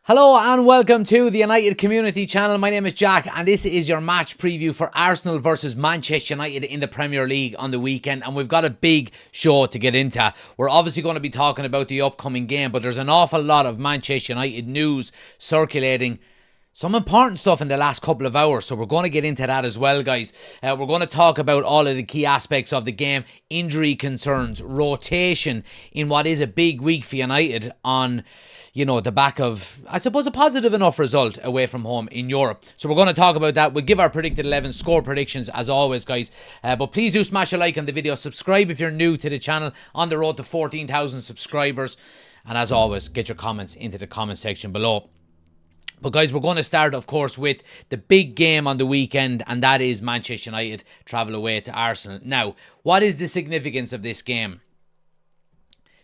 Hello and welcome to the United Community Channel. My name is Jack and this is your match preview for Arsenal versus Manchester United in the Premier League on the weekend, and we've got a big show to get into. We're obviously going to be talking about the upcoming game, but there's an awful lot of Manchester United news circulating. Some important stuff in the last couple of hours, so we're going to get into that as well, guys. We're going to talk about all of the key aspects of the game, injury concerns, rotation in what is a big week for United on, the back of, I suppose, a positive enough result away from home in Europe. So we're going to talk about that. We'll give our predicted 11 score predictions as always, guys. But please do smash a like on the video. Subscribe if you're new to the channel, on the road to 14,000 subscribers. And as always, get your comments into the comment section below. But guys, we're going to start, of course, with the big game on the weekend, and that is Manchester United travel away to Arsenal. Now, what is the significance of this game?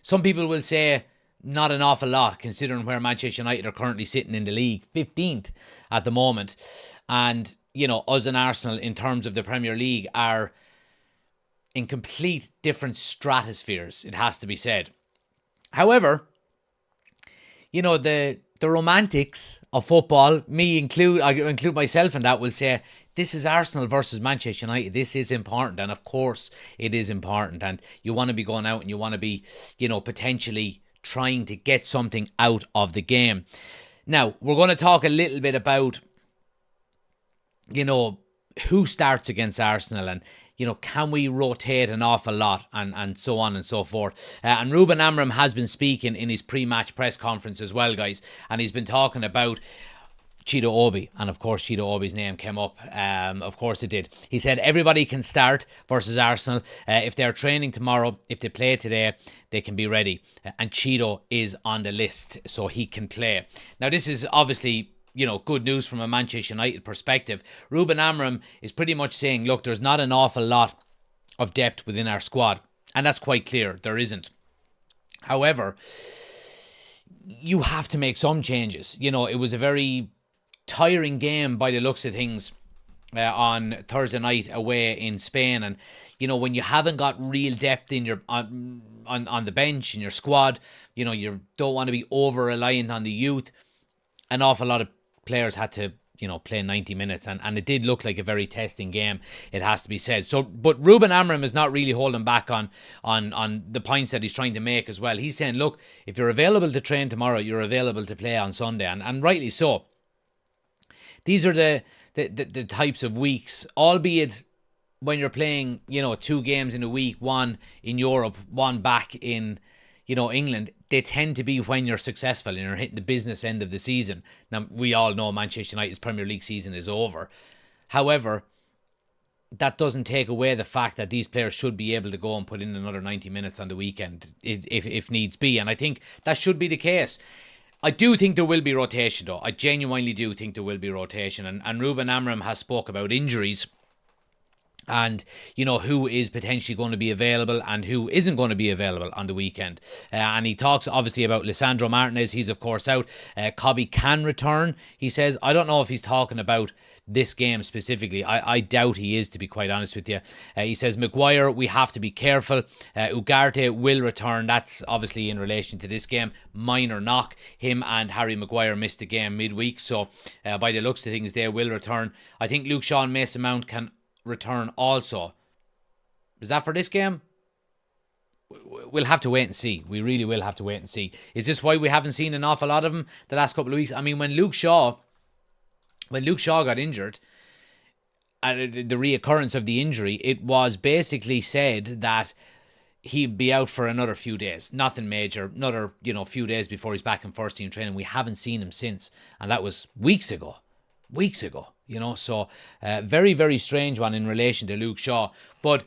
Some people will say not an awful lot, considering where Manchester United are currently sitting in the league, 15th at the moment. And, us and Arsenal, in terms of the Premier League, are in complete different stratospheres, it has to be said. However, the romantics of football, I include myself in that, will say this is Arsenal versus Manchester United. This is important, and of course it is important. And you want to be going out and you want to be, potentially trying to get something out of the game. Now, we're going to talk a little bit about, who starts against Arsenal and, can we rotate an awful lot and so on and so forth. And Ruben Amorim has been speaking in his pre-match press conference as well, guys. And he's been talking about Chido Obi. And of course, Chido Obi's name came up. Of course it did. He said everybody can start versus Arsenal. If they're training tomorrow, if they play today, they can be ready. And Chido is on the list, so he can play. Now, this is obviously good news from a Manchester United perspective. Ruben Amorim is pretty much saying, look, there's not an awful lot of depth within our squad. And that's quite clear. There isn't. However, you have to make some changes. It was a very tiring game by the looks of things on Thursday night away in Spain. And, when you haven't got real depth in your on the bench in your squad, you don't want to be over-reliant on the youth. An awful lot of players had to, play 90 minutes, and it did look like a very testing game, it has to be said. So, but Ruben Amorim is not really holding back on the points that he's trying to make as well. He's saying, look, if you're available to train tomorrow, you're available to play on Sunday, and rightly so. These are the types of weeks, albeit when you're playing, 2 games in a week, one in Europe, one back in, England, they tend to be when you're successful and you're hitting the business end of the season. Now, we all know Manchester United's Premier League season is over. However, that doesn't take away the fact that these players should be able to go and put in another 90 minutes on the weekend if needs be. And I think that should be the case. I do think there will be rotation, though. I genuinely do think there will be rotation. And Ruben Amorim has spoke about injuries and, who is potentially going to be available and who isn't going to be available on the weekend. And he talks, obviously, about Lisandro Martinez. He's, of course, out. Kobe can return, he says. I don't know if he's talking about this game specifically. I doubt he is, to be quite honest with you. He says, Maguire, we have to be careful. Ugarte will return. That's obviously in relation to this game. Minor knock. Him and Harry Maguire missed the game midweek. So, by the looks of things, they will return. I think Luke Shaw and Mason Mount can return also. Is that for this game? We'll have to wait and see. We really will have to wait and see. Is this why we haven't seen an awful lot of him the last couple of weeks? I mean, when Luke Shaw got injured, the reoccurrence of the injury, it was basically said that he'd be out for another few days. Nothing major. Another, few days before he's back in first team training. We haven't seen him since. And that was weeks ago. So very, very strange one in relation to Luke Shaw. But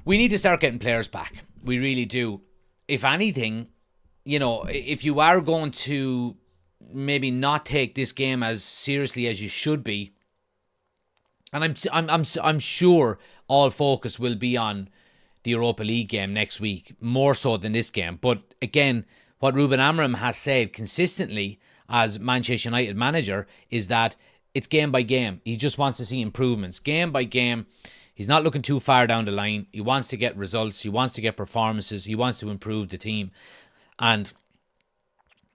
we need to start getting players back. We really do. If anything, if you are going to maybe not take this game as seriously as you should be, and I'm sure all focus will be on the Europa League game next week, more so than this game. But again, what Ruben Amorim has said consistently as Manchester United manager is that it's game by game. He just wants to see improvements. Game by game. He's not looking too far down the line. He wants to get results. He wants to get performances. He wants to improve the team. And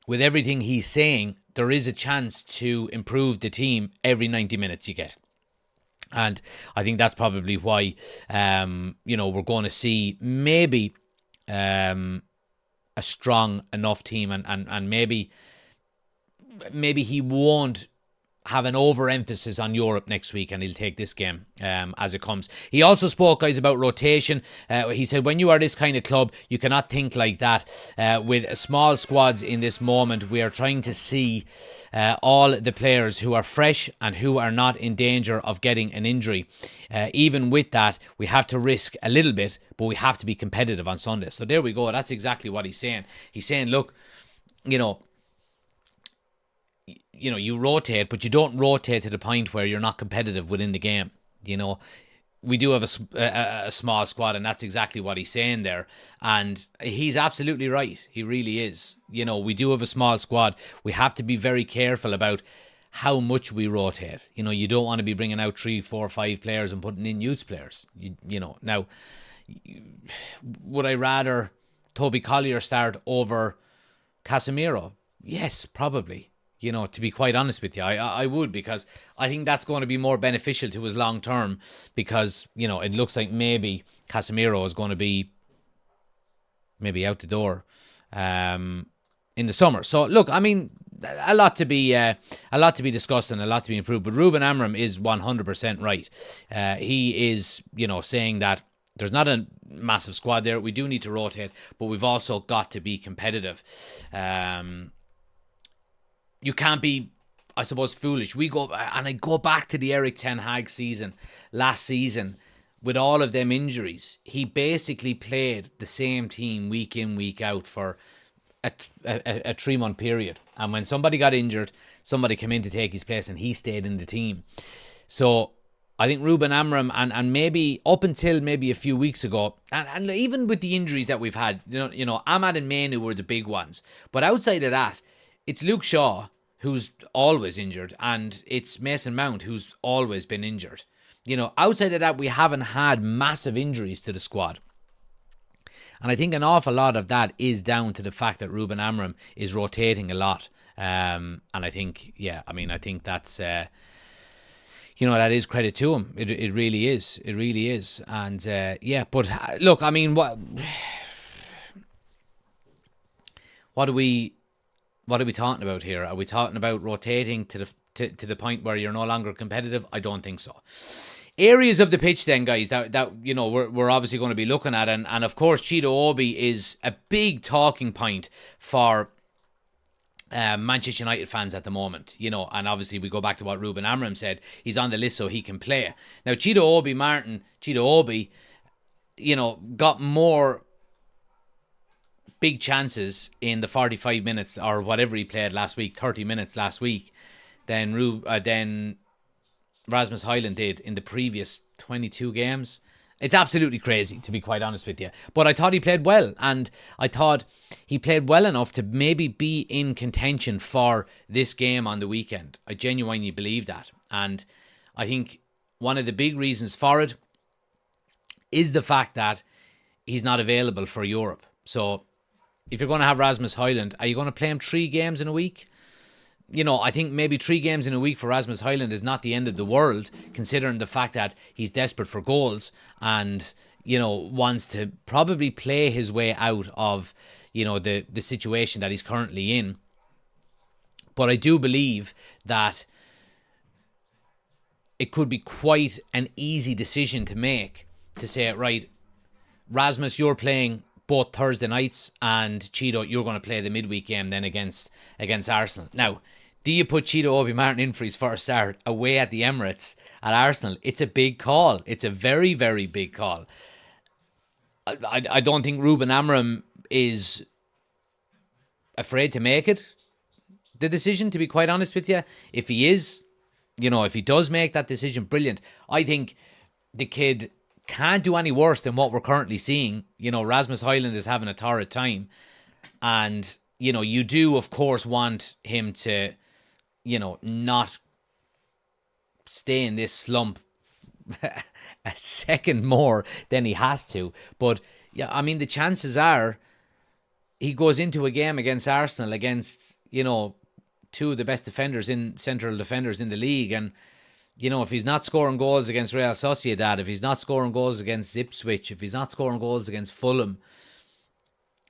with everything he's saying, there is a chance to improve the team every 90 minutes you get. And I think that's probably why, we're going to see maybe a strong enough team, and maybe he won't have an overemphasis on Europe next week, and he'll take this game as it comes. He also spoke, guys, about rotation. He said, when you are this kind of club, you cannot think like that. With small squads in this moment, we are trying to see all the players who are fresh and who are not in danger of getting an injury. Even with that, we have to risk a little bit, but we have to be competitive on Sunday. So there we go. That's exactly what he's saying. He's saying, look, you rotate, but you don't rotate to the point where you're not competitive within the game. We do have a small squad, and that's exactly what he's saying there. And he's absolutely right. He really is. We do have a small squad. We have to be very careful about how much we rotate. You don't want to be bringing out 3, 4, 5 players and putting in youth players. Now, would I rather Toby Collier start over Casemiro? Yes, probably. To be quite honest with you, I would, because I think that's going to be more beneficial to his long term, because, it looks like maybe Casemiro is going to be maybe out the door in the summer. So look, I mean, a lot to be discussed and a lot to be improved. But Ruben Amorim is 100% right. He is, saying that there's not a massive squad there. We do need to rotate, but we've also got to be competitive. You can't be, I suppose, foolish. I go back to the Erik ten Hag season, last season, with all of them injuries. He basically played the same team week in, week out for a 3-month period. And when somebody got injured, somebody came in to take his place, and he stayed in the team. So I think Ruben Amorim, and maybe up until maybe a few weeks ago, and even with the injuries that we've had, Ahmad and Mainu were the big ones. But outside of that, it's Luke Shaw, who's always injured, and it's Mason Mount, who's always been injured. Outside of that, we haven't had massive injuries to the squad. And I think an awful lot of that is down to the fact that Ruben Amorim is rotating a lot. And I think, I think that's, that is credit to him. It really is. It really is. And, but look, I mean, what are we talking about here? Are we talking about rotating to the point where you're no longer competitive? I don't think so. Areas of the pitch then, guys, that we're obviously going to be looking at, and of course Chido Obi is a big talking point for Manchester United fans at the moment, and obviously we go back to what Ruben Amorim said. He's on the list so he can play. Now Chido Obi, got more big chances in the 45 minutes or whatever he played last week, 30 minutes last week, than Rasmus Højlund did in the previous 22 games. It's absolutely crazy, to be quite honest with you. But I thought he played well, and I thought he played well enough to maybe be in contention for this game on the weekend. I genuinely believe that. And I think one of the big reasons for it is the fact that he's not available for Europe. So if you're going to have Rasmus Højlund, are you going to play him 3 games in a week? I think maybe 3 games in a week for Rasmus Højlund is not the end of the world, considering the fact that he's desperate for goals and, wants to probably play his way out of, the situation that he's currently in. But I do believe that it could be quite an easy decision to make, to say, right, Rasmus, you're playing both Thursday nights, and Chido, you're going to play the midweek game then against Arsenal. Now, do you put Chido Obi Martin in for his first start away at the Emirates at Arsenal? It's a big call. It's a very, very big call. I don't think Ruben Amorim is afraid to make it, the decision, to be quite honest with you. If he is, if he does make that decision, brilliant. I think the kid can't do any worse than what we're currently seeing. Rasmus Højlund is having a torrid time. And, you do, of course, want him to, not stay in this slump a second more than he has to. But, yeah, I mean, the chances are he goes into a game against Arsenal, against, two of the best central defenders in the league. And, if he's not scoring goals against Real Sociedad, if he's not scoring goals against Ipswich, if he's not scoring goals against Fulham,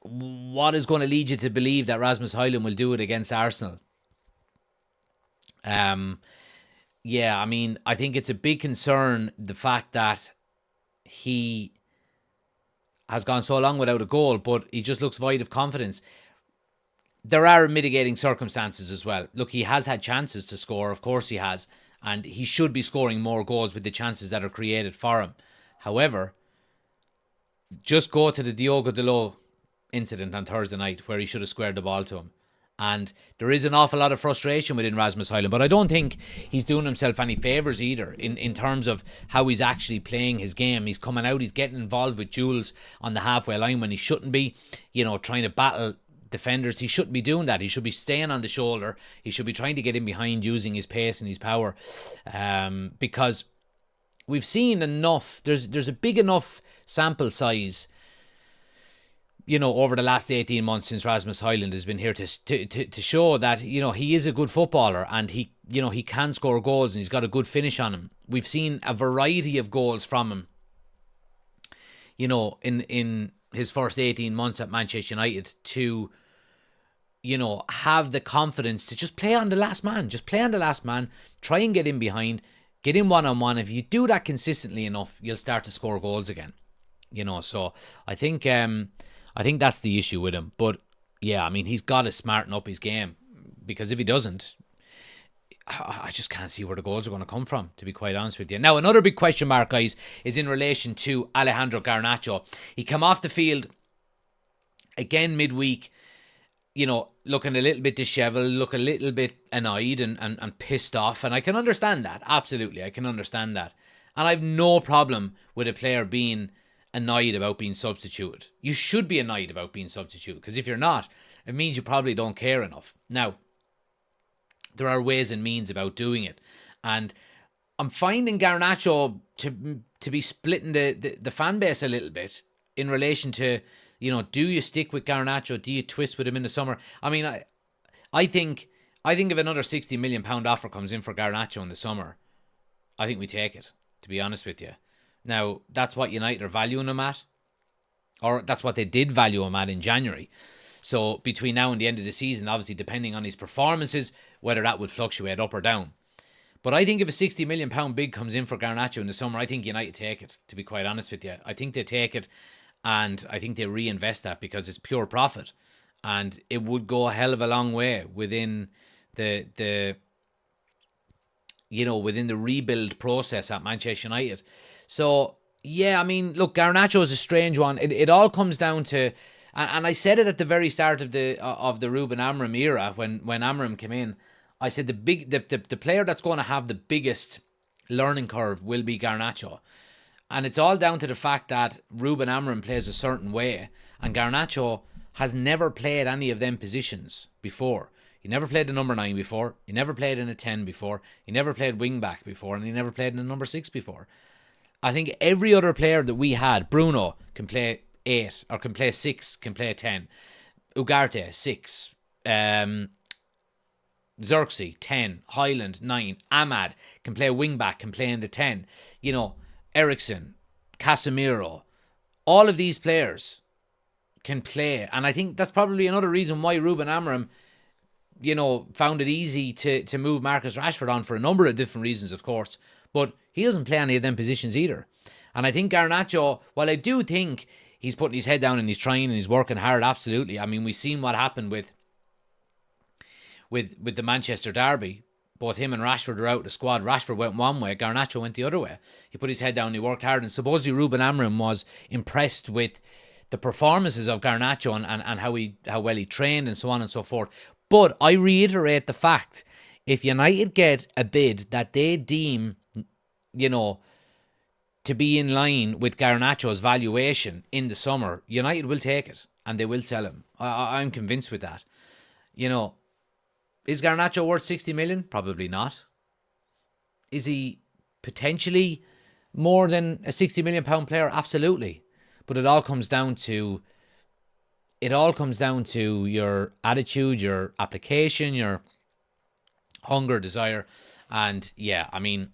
what is going to lead you to believe that Rasmus Højlund will do it against Arsenal? Yeah, I mean, I think it's a big concern, the fact that he has gone so long without a goal, but he just looks void of confidence. There are mitigating circumstances as well. Look, he has had chances to score, of course he has, and he should be scoring more goals with the chances that are created for him. However, just go to the Diogo Dalot incident on Thursday night where he should have squared the ball to him. And there is an awful lot of frustration within Rasmus Højlund, but I don't think he's doing himself any favours either in terms of how he's actually playing his game. He's coming out, he's getting involved with duels on the halfway line when he shouldn't be, trying to battle defenders. He shouldn't be doing that. He should be staying on the shoulder. He should be trying to get in behind using his pace and his power, because we've seen enough. There's a big enough sample size, over the last 18 months since Rasmus Højlund has been here to show that, he is a good footballer, and he can score goals, and he's got a good finish on him. We've seen a variety of goals from him, in his first 18 months at Manchester United, to, have the confidence to just play on the last man. Just play on the last man, try and get in behind, get in one-on-one. If you do that consistently enough, you'll start to score goals again. So I think that's the issue with him. But yeah, I mean, he's got to smarten up his game, because if he doesn't, I just can't see where the goals are going to come from, to be quite honest with you. Now, another big question mark, guys, is in relation to Alejandro Garnacho. He came off the field again midweek, looking a little bit disheveled, look a little bit annoyed and pissed off. And I can understand that. Absolutely, I can understand that. And I've no problem with a player being annoyed about being substituted. You should be annoyed about being substituted, because if you're not, it means you probably don't care enough. Now, there are ways and means about doing it, and I'm finding Garnacho to be splitting the fan base a little bit in relation to, do you stick with Garnacho? Do you twist with him in the summer? I mean, I think if another £60 million offer comes in for Garnacho in the summer, I think we take it, to be honest with you. Now, that's what United are valuing him at, or that's what they did value him at in January. So between now and the end of the season, obviously depending on his performances, whether that would fluctuate up or down. But I think if a £60 million bid comes in for Garnacho in the summer, I think United take it, to be quite honest with you. I think they take it, and I think they reinvest that, because it's pure profit. And it would go a hell of a long way within the rebuild process at Manchester United. So, yeah, I mean, look, Garnacho is a strange one. It all comes down to, and I said it at the very start of the Ruben Amorim era, when Amorim came in, I said the player that's going to have the biggest learning curve will be Garnacho. And it's all down to the fact that Ruben Amorim plays a certain way, and Garnacho has never played any of them positions before. He never played the number 9 before, he never played in a 10 before, he never played wing back before, and he never played in a number 6 before. I think every other player that we had, Bruno can play 8, or can play 6, can play 10. Ugarte, 6. Xerxes, 10. Højlund, 9. Ahmad can play wing back, can play in the 10. Eriksson, Casemiro, all of these players can play. And I think that's probably another reason why Ruben Amorim, found it easy to move Marcus Rashford on, for a number of different reasons, of course. But he doesn't play any of them positions either. And I think Garnacho, while I do think he's putting his head down and he's trying and he's working hard, absolutely. I mean, we've seen what happened with the Manchester derby. Both him and Rashford are out of the squad. Rashford went one way, Garnacho went the other way. He put his head down, he worked hard, and supposedly Ruben Amorim was impressed with the performances of Garnacho and how well he trained and so on and so forth. But I reiterate the fact, if United get a bid that they deem, to be in line with Garnacho's valuation in the summer, United will take it and they will sell him. I'm convinced with that. Is Garnacho worth 60 million? Probably not. Is he potentially more than a 60 million pound player? Absolutely. But it all comes down to your attitude, your application, your hunger, desire. And yeah, I mean,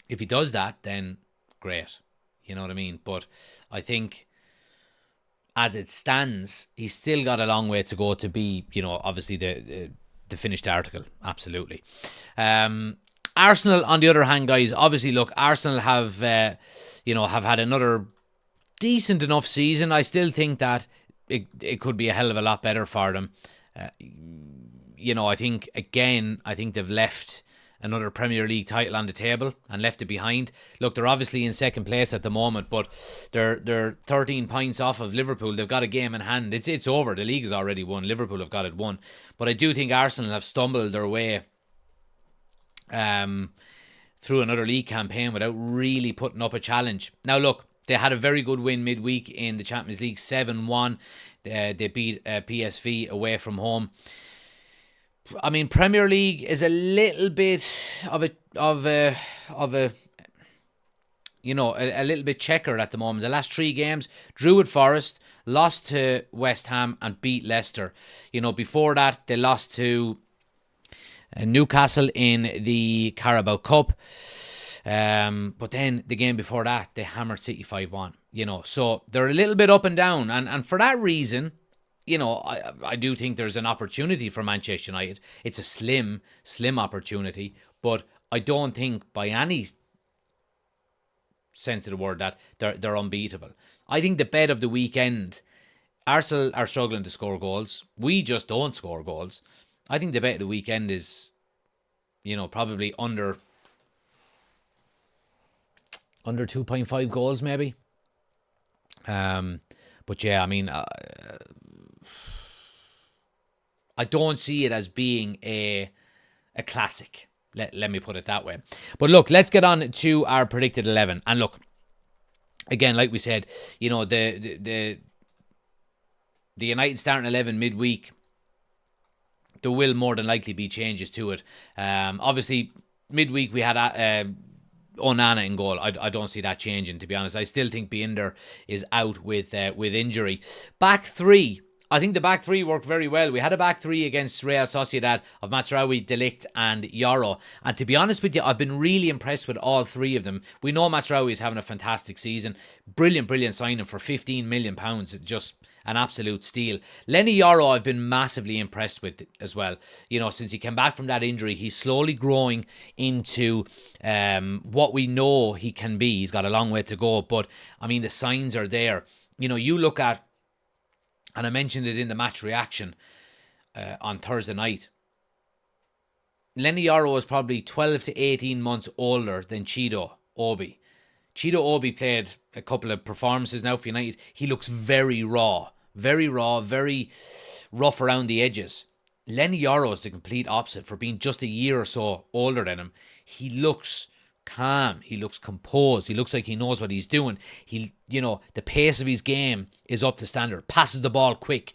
if he does that, then great. You know what I mean? But I think as it stands, he's still got a long way to go to be, obviously the finished article. Absolutely. Arsenal, on the other hand, guys, obviously, look, Arsenal have had another decent enough season. I still think that it could be a hell of a lot better for them. I think they've left another Premier League title on the table and left it behind. Look, they're obviously in second place at the moment, but they're 13 points off of Liverpool. They've got a game in hand. It's over. The league is already won. Liverpool have got it won. But I do think Arsenal have stumbled their way through another league campaign without really putting up a challenge. Now, look, they had a very good win midweek in the Champions League, 7-1. They beat PSV away from home. I mean, Premier League is a little bit of a little bit checkered at the moment. The last 3 games, drew at Forest, lost to West Ham and beat Leicester. Before that, they lost to Newcastle in the Carabao Cup. But then the game before that, they hammered City 5-1. So they're a little bit up and down. And for that reason, I do think there's an opportunity for Manchester United. It's a slim opportunity, but I don't think by any sense of the word that they're unbeatable. I think the bet of the weekend, Arsenal are struggling to score goals. We just don't score goals. I think the bet of the weekend is, probably under 2.5 goals maybe. But yeah, I mean, I don't see it as being a classic. Let me put it that way. But look, let's get on to our predicted 11. And look, again, like we said, the United starting 11 midweek, there will more than likely be changes to it. Obviously, midweek we had Onana in goal. I don't see that changing, to be honest. I still think Binder is out with injury. Back 3. I think the back 3 worked very well. We had a back 3 against Real Sociedad of Mazraoui, De Ligt and Yoro. And to be honest with you, I've been really impressed with all 3 of them. We know Mazraoui is having a fantastic season. Brilliant signing for £15 million. Just an absolute steal. Lenny Yoro I've been massively impressed with as well. Since he came back from that injury, he's slowly growing into what we know he can be. He's got a long way to go, but I mean, the signs are there. You look at, and I mentioned it in the match reaction on Thursday night, Lenny Yoro is probably 12 to 18 months older than Chido Obi. Chido Obi played a couple of performances now for United. He looks very raw, very rough around the edges. Lenny Yoro is the complete opposite. For being just a year or so older than him, he looks calm, he looks composed, he looks like he knows what he's doing. The pace of his game is up to standard, passes the ball quick,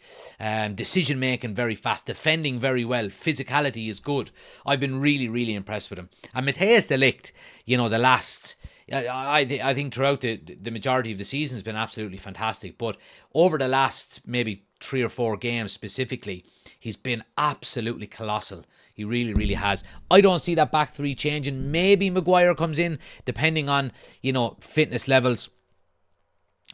decision making very fast, defending very well, physicality is good. I've been really impressed with him. And Matthias de Ligt, the last, I think throughout the majority of the season has been absolutely fantastic, but over the last maybe 3 or 4 games specifically, he's been absolutely colossal. He really has. I don't see that back 3 changing. Maybe Maguire comes in, depending on, fitness levels.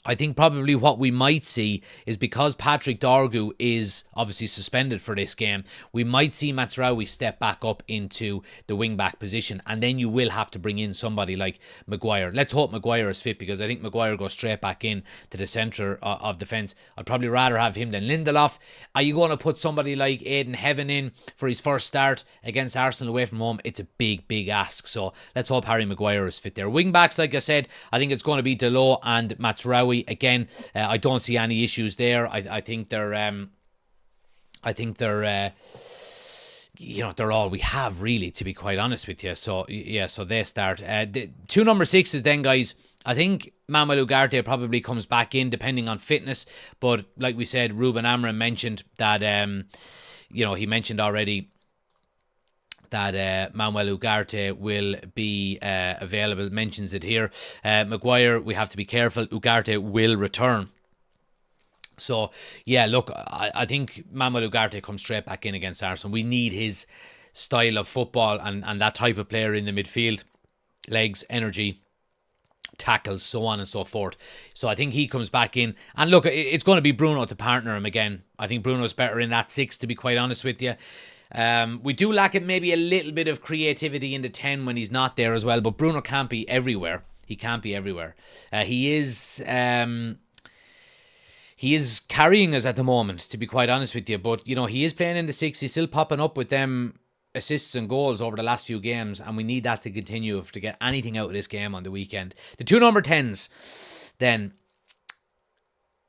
I think probably what we might see is, because Patrick Dorgu is obviously suspended for this game, we might see Mazraoui step back up into the wing-back position, and then you will have to bring in somebody like Maguire. Let's hope Maguire is fit, because I think Maguire goes straight back in to the centre of defence. I'd probably rather have him than Lindelof. Are you going to put somebody like Aidan Heaven in for his first start against Arsenal away from home? It's a big ask, so let's hope Harry Maguire is fit there. Wing-backs, like I said, I think it's going to be Dalot and Mazraoui. Again, I don't see any issues there. I think they're they're all we have, really, to be quite honest with you. So yeah, so they start. The 2 number 6s then, guys. I think Manuel Ugarte probably comes back in depending on fitness, but like we said, Ruben Amorim mentioned that he mentioned already that Manuel Ugarte will be available, mentions it here. Maguire, we have to be careful. Ugarte will return. So, yeah, look, I think Manuel Ugarte comes straight back in against Arsenal. We need his style of football and that type of player in the midfield. Legs, energy, tackles, so on and so forth. So I think he comes back in. And look, it's going to be Bruno to partner him again. I think Bruno's better in that 6, to be quite honest with you. We do lack it maybe a little bit of creativity in the 10 when he's not there as well. But Bruno can't be everywhere. He can't be everywhere. He is carrying us at the moment, to be quite honest with you. But, you know, he is playing in the 6. He's still popping up with them assists and goals over the last few games, and we need that to continue to get anything out of this game on the weekend. The 2 number 10s, then.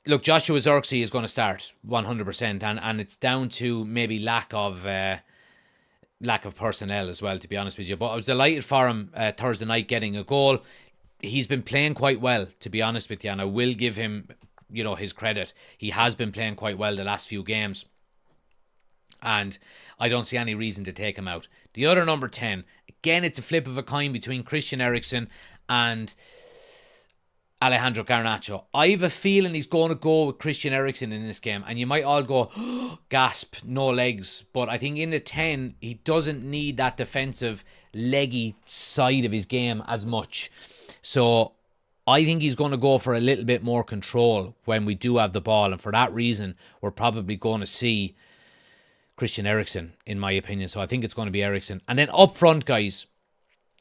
Look, Joshua Zirkzee is going to start 100%, and it's down to maybe lack of personnel as well, to be honest with you. But I was delighted for him Thursday night getting a goal. He's been playing quite well, to be honest with you, and I will give him, you know, his credit. He has been playing quite well the last few games, and I don't see any reason to take him out. The other number 10, again, it's a flip of a coin between Christian Eriksen and Alejandro Garnacho. I have a feeling he's going to go with Christian Eriksen in this game, and you might all go, oh, gasp, no legs. But I think in the 10, he doesn't need that defensive, leggy side of his game as much. So I think he's going to go for a little bit more control when we do have the ball, and for that reason, we're probably going to see Christian Eriksen, in my opinion. So I think it's going to be Eriksen. And then up front, guys,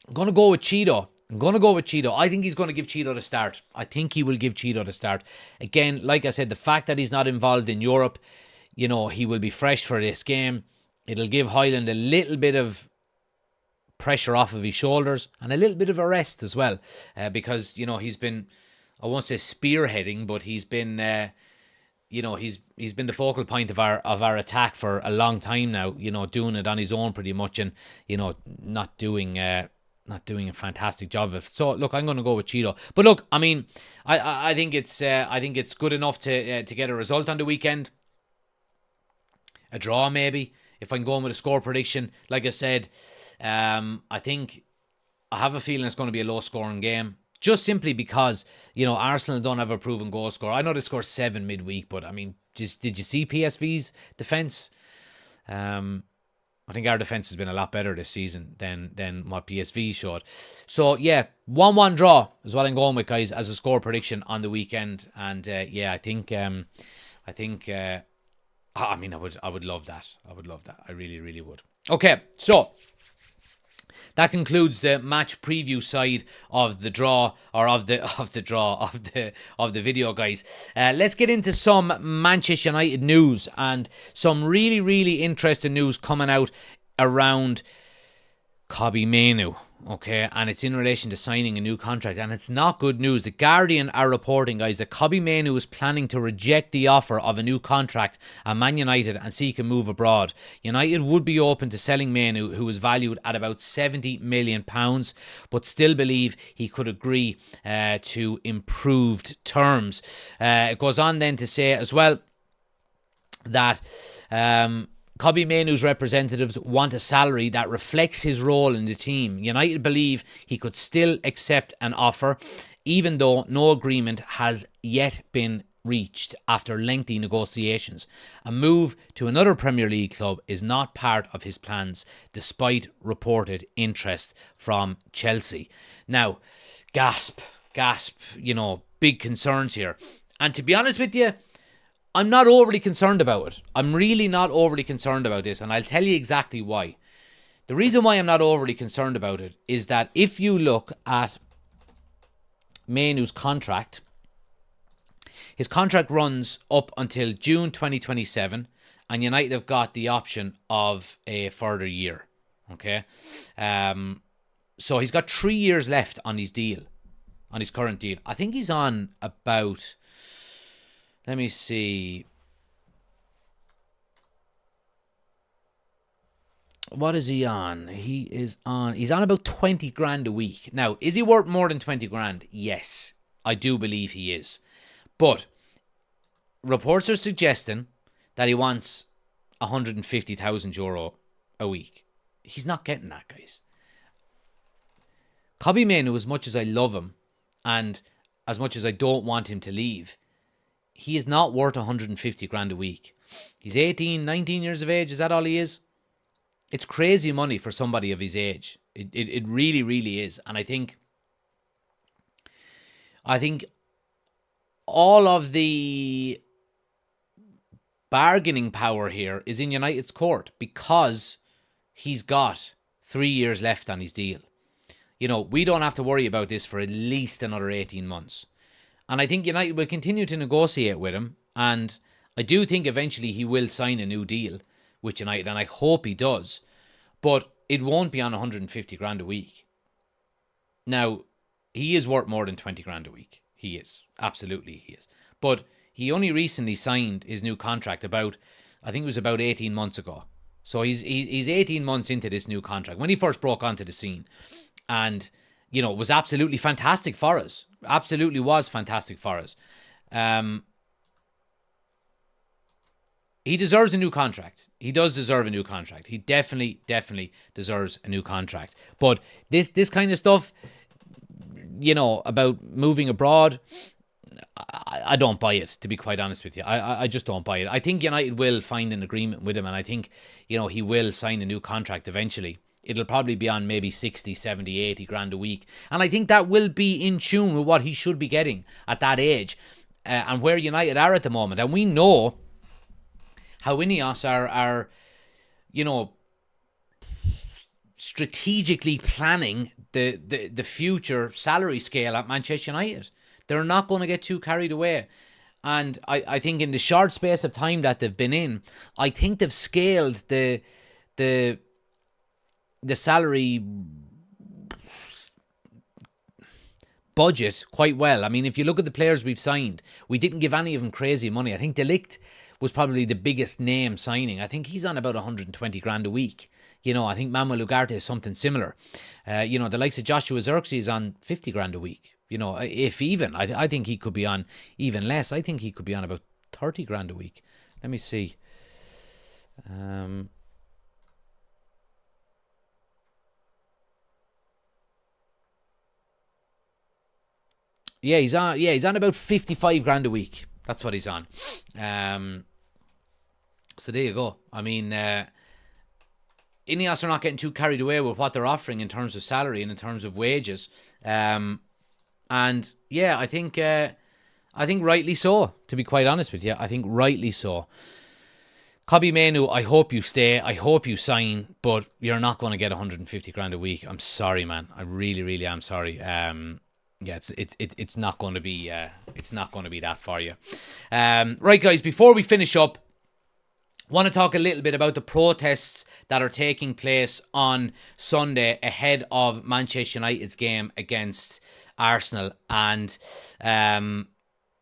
I'm going to go with Cheeto. I think he's going to give Cheeto the start. I think he will give Cheeto the start. Again, like I said, the fact that he's not involved in Europe, you know, he will be fresh for this game. It'll give Højlund a little bit of pressure off of his shoulders and a little bit of a rest as well. Because, you know, he's been, I won't say spearheading, but he's been... you know, he's been the focal point of our attack for a long time now, you know, doing it on his own pretty much, and, you know, not doing a fantastic job of it. So look, I'm going to go with Cheeto. But look, I mean, I think it's good enough to get a result on the weekend. A draw maybe, if I'm going with a score prediction. Like I said, I think I have a feeling it's going to be a low scoring game. Just simply because, you know, Arsenal don't have a proven goal scorer. I know they scored 7 midweek, but I mean, did you see PSV's defence? I think our defence has been a lot better this season than what PSV showed. So yeah, 1-1 draw is what I'm going with, guys, as a score prediction on the weekend. And yeah, I think I mean, I would love that. I would love that. I really, really would. Okay, so that concludes the match preview side of the draw, or of the video, guys. Let's get into some Manchester United news, and some really, really interesting news coming out around Kobbie Mainoo. Okay, and it's in relation to signing a new contract, and it's not good news. The Guardian are reporting, guys, that Kobbie Mainoo is planning to reject the offer of a new contract at Man United and seek a move abroad. United would be open to selling Mainoo, who is valued at about £70 million, but still believe he could agree to improved terms. It goes on then to say as well that Kobbie Mainoo's representatives want a salary that reflects his role in the team. United believe he could still accept an offer, even though no agreement has yet been reached after lengthy negotiations. A move to another Premier League club is not part of his plans, despite reported interest from Chelsea. Now, gasp, you know, big concerns here. And to be honest with you, I'm not overly concerned about it. I'm really not overly concerned about this, and I'll tell you exactly why. The reason why I'm not overly concerned about it is that if you look at Mainoo's contract, his contract runs up until June 2027, and United have got the option of a further year. Okay? So he's got 3 years left on his deal, on his current deal. I think he's on about... Let me see. What is he on? He's on about 20 grand a week. Now, is he worth more than 20 grand? Yes, I do believe he is. But reports are suggesting that he wants €150,000 a week. He's not getting that, guys. Kobbie Mainoo, as much as I love him and as much as I don't want him to leave, he is not worth 150 grand a week. He's 18, 19 years of age. Is that all he is? It's crazy money for somebody of his age. It really, really is. And I think all of the bargaining power here is in United's court because he's got 3 years left on his deal. We don't have to worry about this for at least another 18 months. And I think United will continue to negotiate with him. And I do think eventually he will sign a new deal with United. And I hope he does. But it won't be on 150 grand a week. Now, he is worth more than 20 grand a week. He is. Absolutely he is. But he only recently signed his new contract I think it was about 18 months ago. So he's 18 months into this new contract when he first broke onto the scene. And, it was absolutely fantastic for us. Absolutely was fantastic for us. He deserves a new contract. He does deserve a new contract. He definitely deserves a new contract. But this kind of stuff, about moving abroad, I don't buy it, to be quite honest with you. I just don't buy it. I think United will find an agreement with him, and I think, he will sign a new contract eventually. It'll probably be on maybe 60, 70, 80 grand a week. And I think that will be in tune with what he should be getting at that age and where United are at the moment. And we know how Ineos are strategically planning the future salary scale at Manchester United. They're not going to get too carried away. And I think in the short space of time that they've been in, I think they've scaled the salary budget quite well. I mean, if you look at the players we've signed, we didn't give any of them crazy money. I think De Ligt was probably the biggest name signing. I think he's on about 120 grand a week. I think Manuel Ugarte is something similar. The likes of Joshua Zirkzee is on 50 grand a week. If even. I think he could be on even less. I think he could be on about 30 grand a week. Let me see. Yeah, he's on about 55 grand a week. That's what he's on. So there you go. I mean, Ineos are not getting too carried away with what they're offering in terms of salary and in terms of wages. And yeah, I think rightly so, to be quite honest with you. I think rightly so. Kobbie Mainoo, I hope you stay. I hope you sign, but you're not going to get 150 grand a week. I'm sorry, man. I really, really am sorry. Yeah, it's not going to be that for you. Right, guys. Before we finish up, want to talk a little bit about the protests that are taking place on Sunday ahead of Manchester United's game against Arsenal. And the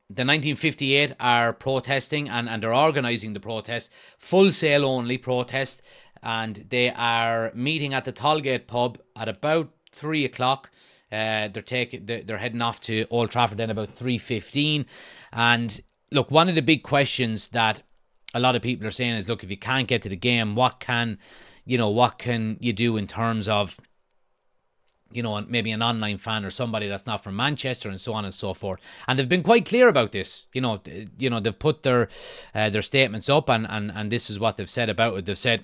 1958 are protesting and they're organising the protest, full sale only protest, and they are meeting at the Tollgate pub at about 3 o'clock. They're heading off to Old Trafford then about 3:15. And look, one of the big questions that a lot of people are saying is, look, if you can't get to the game, what can you do in terms of, maybe an online fan or somebody that's not from Manchester and so on and so forth. And they've been quite clear about this. They've put their statements up and this is what they've said about it. They've said,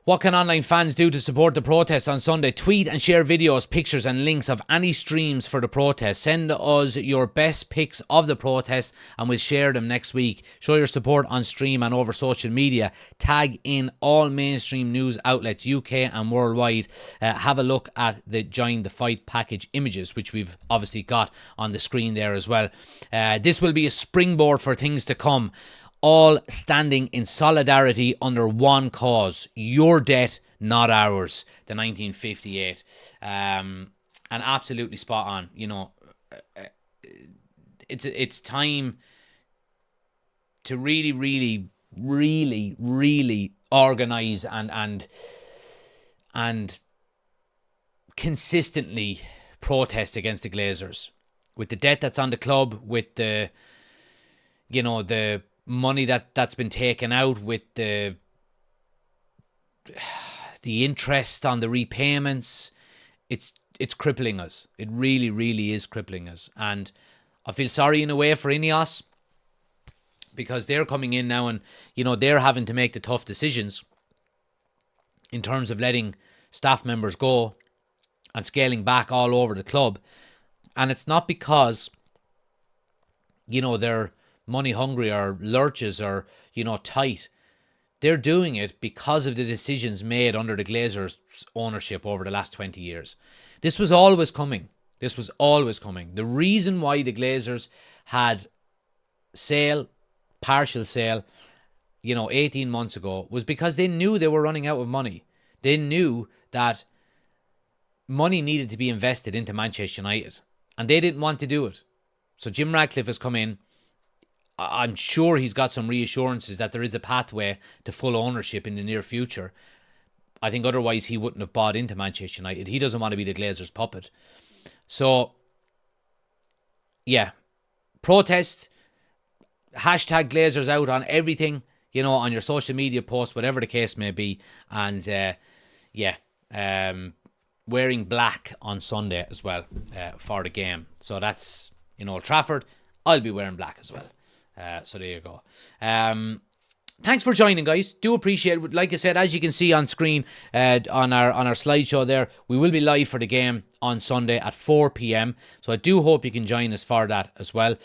what can online fans do to support the protest on Sunday? Tweet and share videos, pictures and links of any streams for the protest. Send us your best pics of the protest and we'll share them next week. Show your support on stream and over social media. Tag in all mainstream news outlets, UK and worldwide. Have a look at the Join the Fight package images, which we've obviously got on the screen there as well. This will be a springboard for things to come. All standing in solidarity under one cause, your debt, not ours, the 1958. And absolutely spot on. It's time to really, really, really, really organise and consistently protest against the Glazers. With the debt that's on the club, with the money that's been taken out, with the interest on the repayments, it's crippling us. It really, really is crippling us. And I feel sorry in a way for Ineos because they're coming in now and, they're having to make the tough decisions in terms of letting staff members go and scaling back all over the club. And it's not because, they're money hungry or lurches or, tight. They're doing it because of the decisions made under the Glazers' ownership over the last 20 years. This was always coming. The reason why the Glazers had partial sale, 18 months ago was because they knew they were running out of money. They knew that money needed to be invested into Manchester United, and they didn't want to do it. So Jim Ratcliffe has come in. I'm sure he's got some reassurances that there is a pathway to full ownership in the near future. I think otherwise he wouldn't have bought into Manchester United. He doesn't want to be the Glazers' puppet. So, yeah, protest, hashtag Glazers out on everything, on your social media posts, whatever the case may be. And, wearing black on Sunday as well for the game. So that's in Old Trafford. I'll be wearing black as well. So there you go. Thanks for joining, guys. Do appreciate it. Like I said, as you can see on screen on our slideshow there, we will be live for the game on Sunday at 4 p.m. So I do hope you can join us for that as well.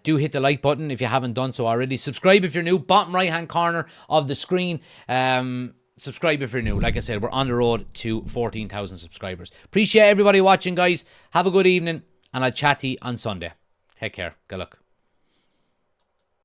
Do hit the like button if you haven't done so already. Subscribe if you're new. Bottom right-hand corner of the screen. Subscribe if you're new. Like I said, we're on the road to 14,000 subscribers. Appreciate everybody watching, guys. Have a good evening, and I'll chat to you on Sunday. Take care. Good luck.